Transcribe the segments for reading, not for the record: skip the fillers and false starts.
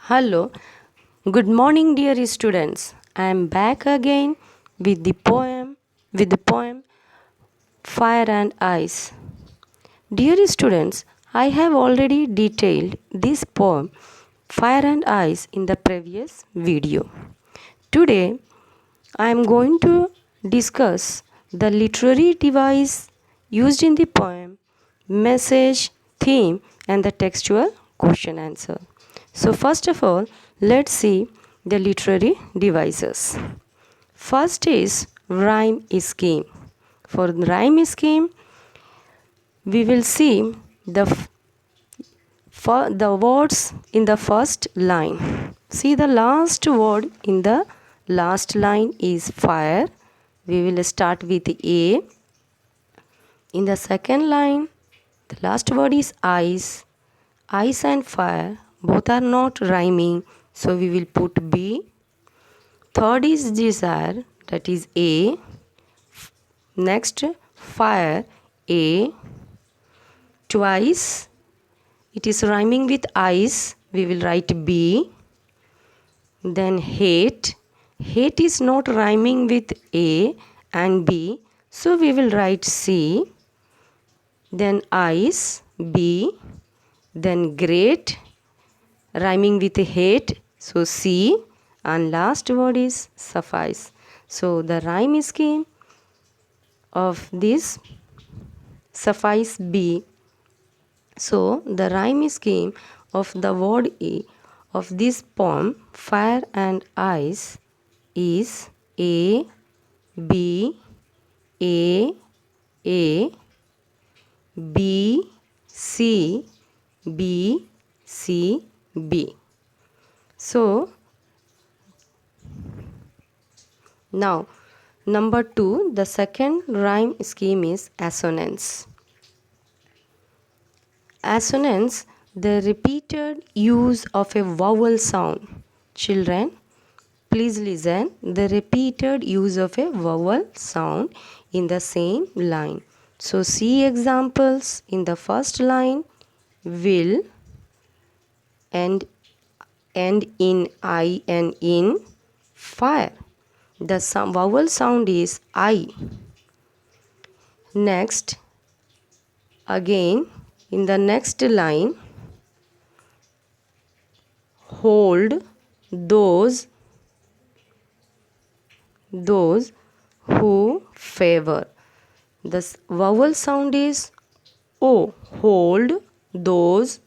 Hello, good morning, dear students. I am back again with the poem Fire and Ice. Dear students, I have already detailed this poem Fire and Ice in the previous video. Today, I am going to discuss the literary device used in the poem, message, theme, and the textual question answer. So, first of all, let's see the literary devices. First is rhyme scheme. For rhyme scheme, we will see the words in the first line. See, the last word in the last line is fire. We will start with A. In the second line, the last word is ice. Ice and fire both are not rhyming, so we will put B. Third is desire, that is A. Next, fire, A. Twice, it is rhyming with ice, we will write B. Then hate. Hate is not rhyming with A and B, so we will write C. Then ice, B. Then great, rhyming with hate, so C. And last word is suffice. So the rhyme scheme of this suffice B. So the rhyme scheme of the word E of this poem Fire and Ice is A, B, A, A, B, C, B, C, B. So now number 2, the second rhyme scheme is assonance. Assonance, the repeated use of a vowel sound. Children, please listen. The repeated use of a vowel sound in the same line. So see examples. In the first line, will and end in I and in fire. The vowel sound is I. Next, again in the next line, hold those who favor. The vowel sound is O. Hold those,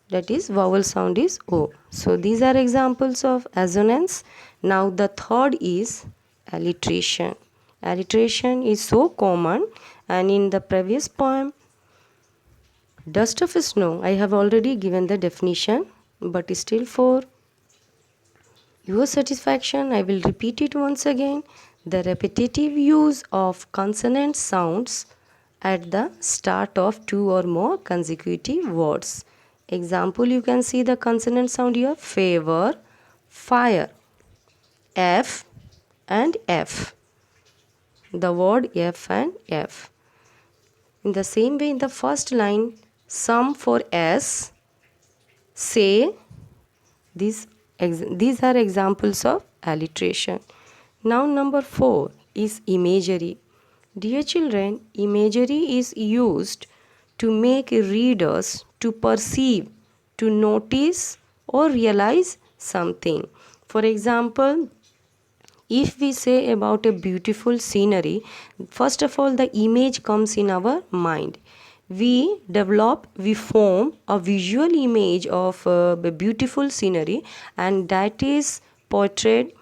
that is vowel sound is O. So these are examples of assonance. Now the third is alliteration. Alliteration is so common, and in the previous poem Dust of Snow, I have already given the definition, but still for your satisfaction, I will repeat it once again. The repetitive use of consonant sounds at the start of two or more consecutive words. Example, you can see the consonant sound here: favor, fire, F and F. The word F and F. In the same way, in the first line, some for S, say. These are examples of alliteration. Now number 4 is imagery. Dear children, imagery is used to make readers to perceive, to notice or realize something. For example, if we say about a beautiful scenery, first of all the image comes in our mind. We form a visual image of a beautiful scenery, and that is portrayed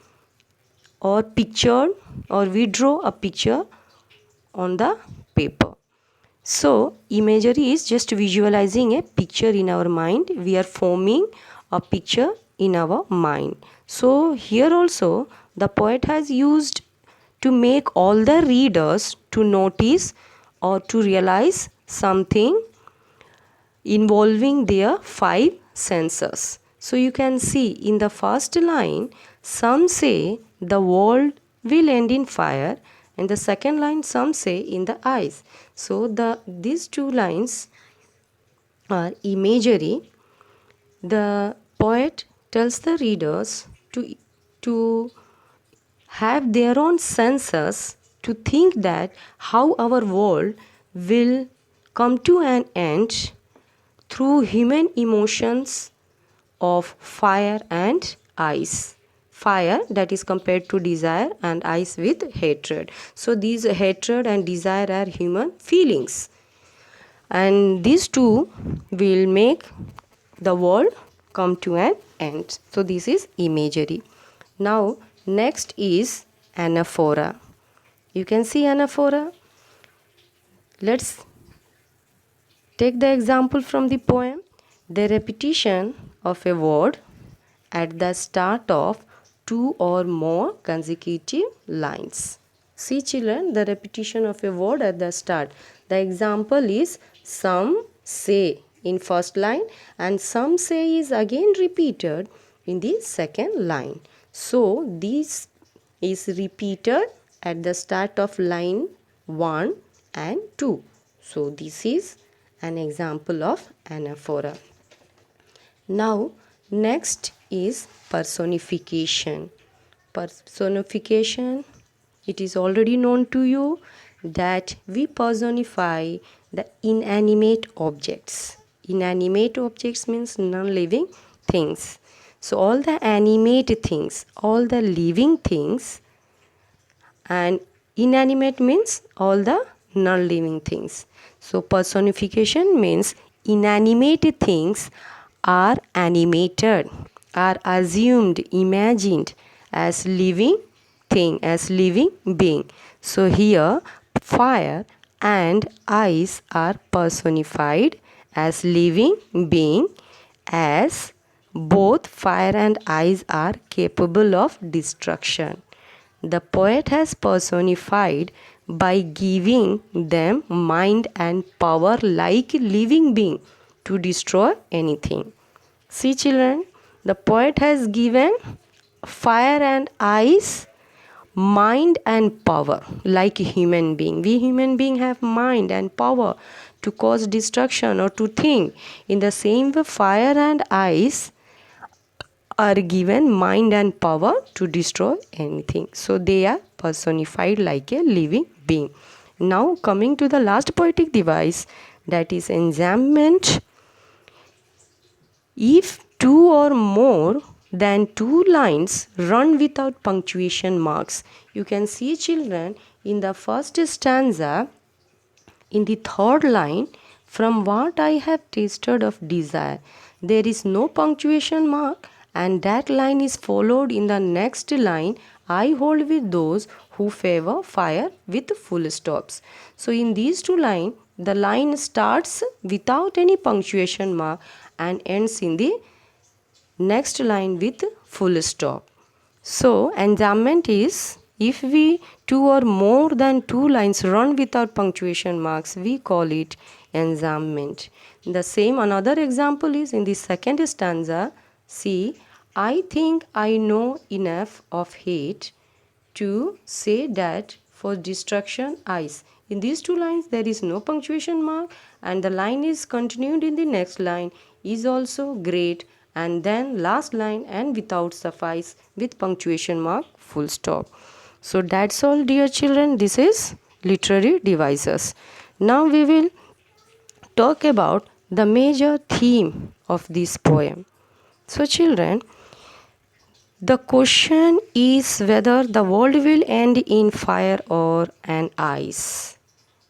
or pictured, or we draw a picture on the paper. So imagery is just visualizing a picture in our mind. We are forming a picture in our mind. So here also the poet has used to make all the readers to notice or to realize something involving their 5 senses. So you can see in the first line, some say the world will end in fire, and the second line, some say in the ice. So these two lines are imagery. The Poet tells the readers to have their own senses, to think that how our world will come to an end through human emotions of fire and ice. Fire, that is compared to desire, and ice with hatred. So these hatred and desire are human feelings, and these two will make the world come to an end. So this is imagery. Now next is anaphora. You can see anaphora. Let's take the example from the poem. The repetition of a word at the start of two or more consecutive lines. See children, the repetition of a word at the start. The example is some say in first line, and some say is again repeated in the second line. So this is repeated at the start of line 1 and 2. So this is an example of anaphora. Now next is personification. Personification, it is already known to you that we personify the inanimate objects. Inanimate objects means non-living things. So all the animate things, all the living things, and inanimate means all the non-living things. So personification means inanimate things are animated, are assumed, imagined as living thing, as living being. So here fire and ice are personified as living being, as both fire and ice are capable of destruction. The poet has personified by giving them mind and power like living being to destroy anything. See children, the poet has given fire and ice mind and power like human being. We human being have mind and power to cause destruction or to think. In the same way, fire and ice are given mind and power to destroy anything. So they are personified like a living being. Now coming to the last poetic device, that is enjambment. If two or more than two lines run without punctuation marks, you can see children in the first stanza, in the third line, from what I have tasted of desire, there is no punctuation mark, and that line is followed in the next line, I hold with those who favor fire, with full stops. So in these two lines, the line starts without any punctuation mark and ends in the next line with full stop. So enjambment is, if we two or more than two lines run without punctuation marks, we call it enjambment. The same another example is in the second stanza. See, I think I know enough of hate to say that for destruction ice. In these two lines there is no punctuation mark, and the line is continued in the next line is also great, and then last line and without suffice with punctuation mark full stop. So that's all dear children, this is literary devices. Now we will talk about the major theme of this poem. So children, the question is whether the world will end in fire or an ice.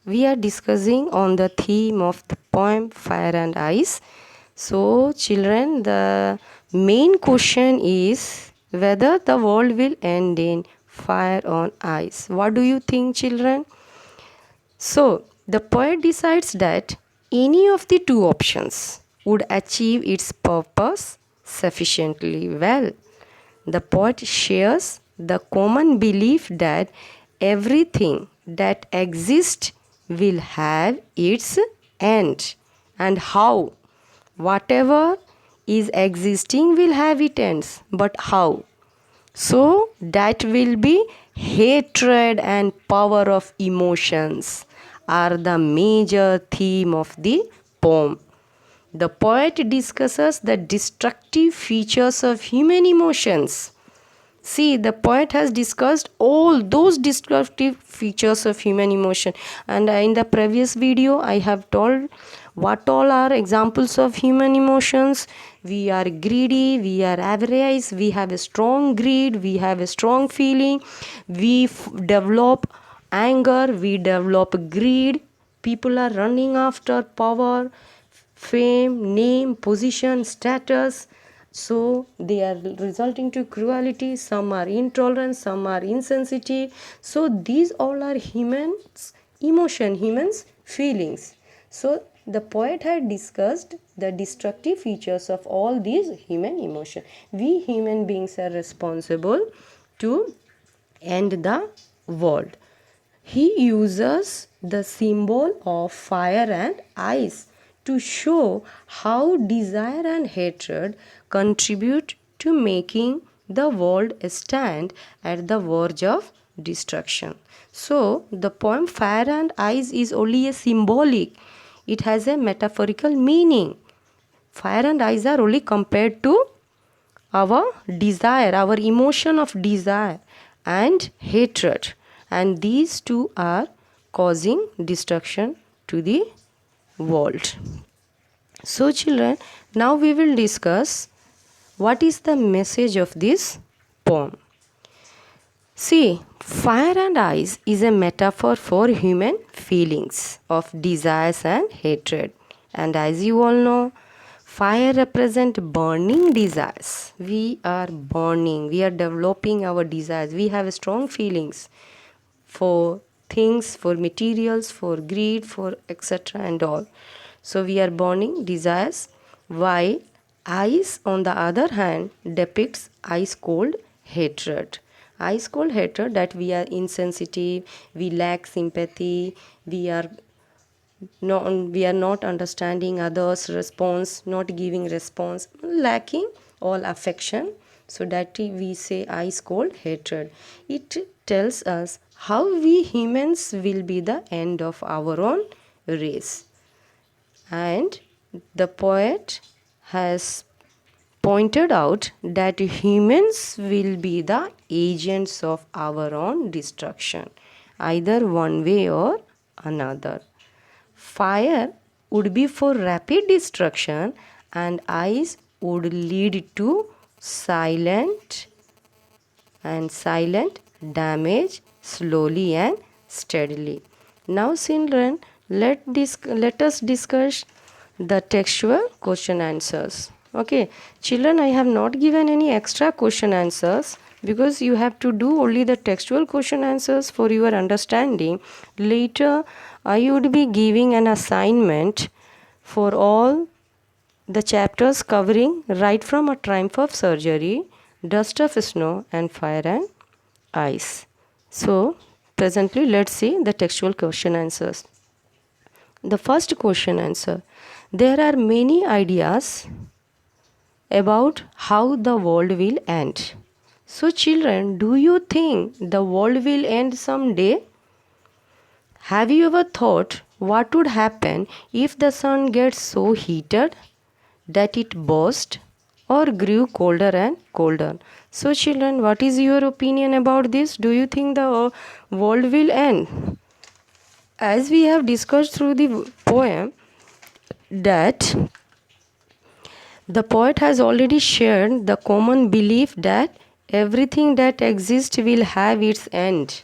We are discussing on the theme of the poem Fire and Ice. So children, the main question is whether the world will end in fire or ice. What do you think children? So the poet decides that any of the two options would achieve its purpose sufficiently well. The poet shares the common belief that everything that exists will have its end. And how? Whatever is existing will have its ends. But how? So that will be hatred and power of emotions are the major theme of the poem. The poet discusses the destructive features of human emotions. See, the poet has discussed all those destructive features of human emotion. And in the previous video, I have told what all are examples of human emotions. We are greedy, we are avaricious, we have a strong greed, we have a strong feeling, we develop anger, we develop greed. People are running after power, fame, name, position, status. So they are resulting to cruelty. Some are intolerant, some are insensitive. So these all are humans emotion, humans feelings. So the poet had discussed the destructive features of all these human emotion. We human beings are responsible to end the world. He uses the symbol of fire and ice to show how desire and hatred contribute to making the world stand at the verge of destruction. So, the poem Fire and Ice is only a symbolic, it has a metaphorical meaning. Fire and ice are only compared to our desire, our emotion of desire and hatred, and these two are causing destruction to the world. So, children, now we will discuss what is the message of this poem. See, fire and ice is a metaphor for human feelings of desires and hatred. And as you all know, fire represents burning desires. We are burning, we are developing our desires. We have strong feelings for things, for materials, for greed, for etc. and all. So we are burning desires, while ice, on the other hand, depicts ice cold hatred. Ice cold hatred, that we are insensitive, we lack sympathy, we are not understanding others response, not giving response, lacking all affection. So that we say ice cold hatred. It tells us how we humans will be the end of our own race. And the poet has pointed out that humans will be the agents of our own destruction, either one way or another. Fire would be for rapid destruction, and ice would lead to silent damage slowly and steadily. Now, children, let us discuss the textual question answers. Okay, children, I have not given any extra question answers because you have to do only the textual question answers for your understanding. Later, I would be giving an assignment for all the chapters covering right from a triumph of surgery, dust of snow, and fire and ice. So, presently, let's see the textual question answers. The first question answer: there are many ideas about how the world will end. So, children, do you think the world will end someday? Have you ever thought what would happen if the sun gets so heated that it burst or grew colder and colder? So, children, what is your opinion about this? Do you think the world will end? As we have discussed through the poem, that the poet has already shared the common belief that everything that exists will have its end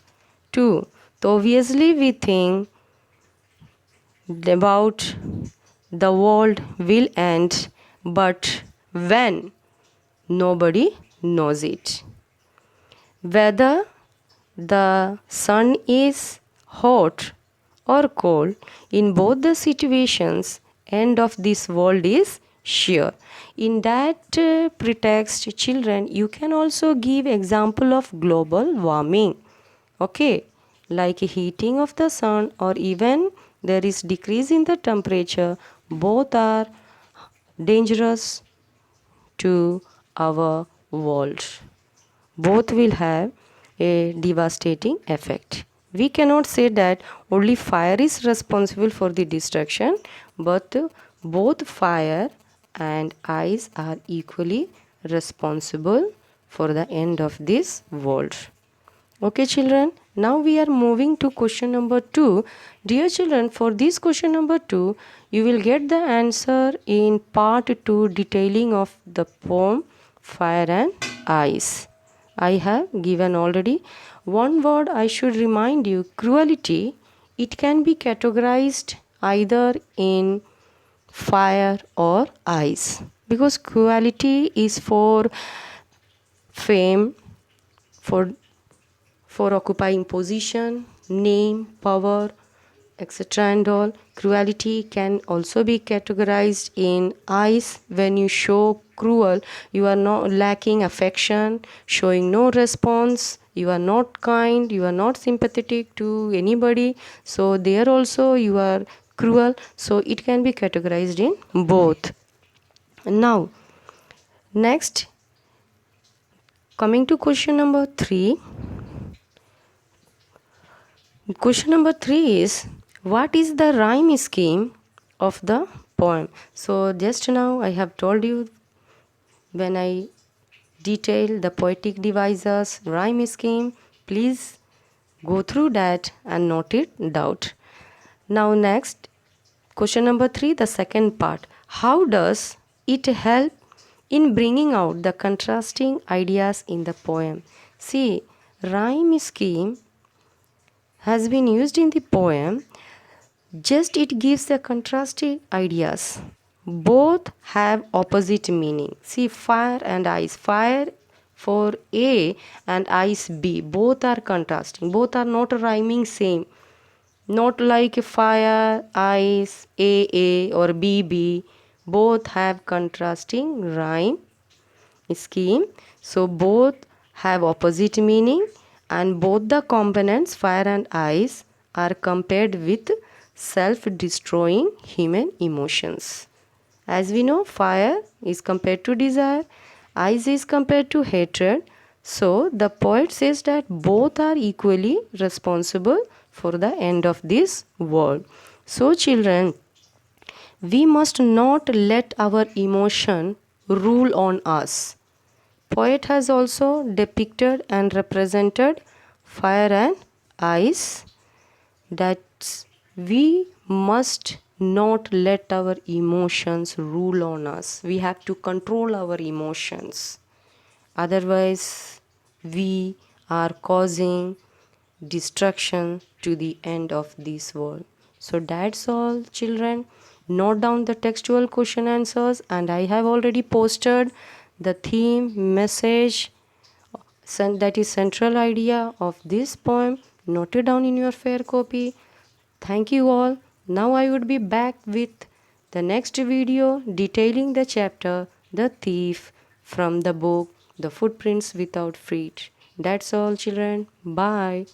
too. So obviously we think about the world will end, but when? Nobody knows it. Whether the sun is hot or cold, in both the situations, end of this world is sure. In that pretext, children, you can also give example of global warming. Okay, like heating of the sun, or even there is decrease in the temperature. Both are dangerous to our world. Both will have a devastating effect. We cannot say that only fire is responsible for the destruction, but Both fire and ice are equally responsible for the end of this world. Okay, children, now we are moving to question number 2. Dear children, for this question number 2, you will get the answer in part 2 detailing of the poem Fire and Ice. I have given already one word. I should remind you, cruelty. It can be categorized either in fire or ice, because cruelty is for fame, for occupying position, name, power, etc. and all. Cruelty can also be categorized in ice. When you show cruel, you are not lacking affection, showing no response, you are not kind, you are not sympathetic to anybody. So there also you are cruel. So it can be categorized in both. Now, next, coming to question number 3. Question number 3 is, what is the rhyme scheme of the poem? So just now I have told you when I detail the poetic devices rhyme scheme. Please go through that and note it down. Now next, question number 3, the second part. How does it help in bringing out the contrasting ideas in the poem? See, rhyme scheme has been used in the poem, just it gives the contrasting ideas. Both have opposite meaning. See, fire and ice. Fire for A and ice B. Both are contrasting. Both are not rhyming same. Not like fire, ice, A or B. Both have contrasting rhyme scheme. So both have opposite meaning, and both the components fire and ice are compared with self-destroying human emotions. As we know, fire is compared to desire, ice is compared to hatred. So the poet says that both are equally responsible for the end of this world. So children, we must not let our emotion rule on us. Poet has also depicted and represented fire and ice, that we must not let our emotions rule on us. We have to control our emotions. Otherwise, we are causing destruction to the end of this world. So that's all, children. Note down the textual question answers, and I have already posted the theme, message, that is central idea of this poem. Note it down in your fair copy. Thank you all. Now I would be back with the next video detailing the chapter The Thief from the book The Footprints Without Feet. That's all, children. Bye.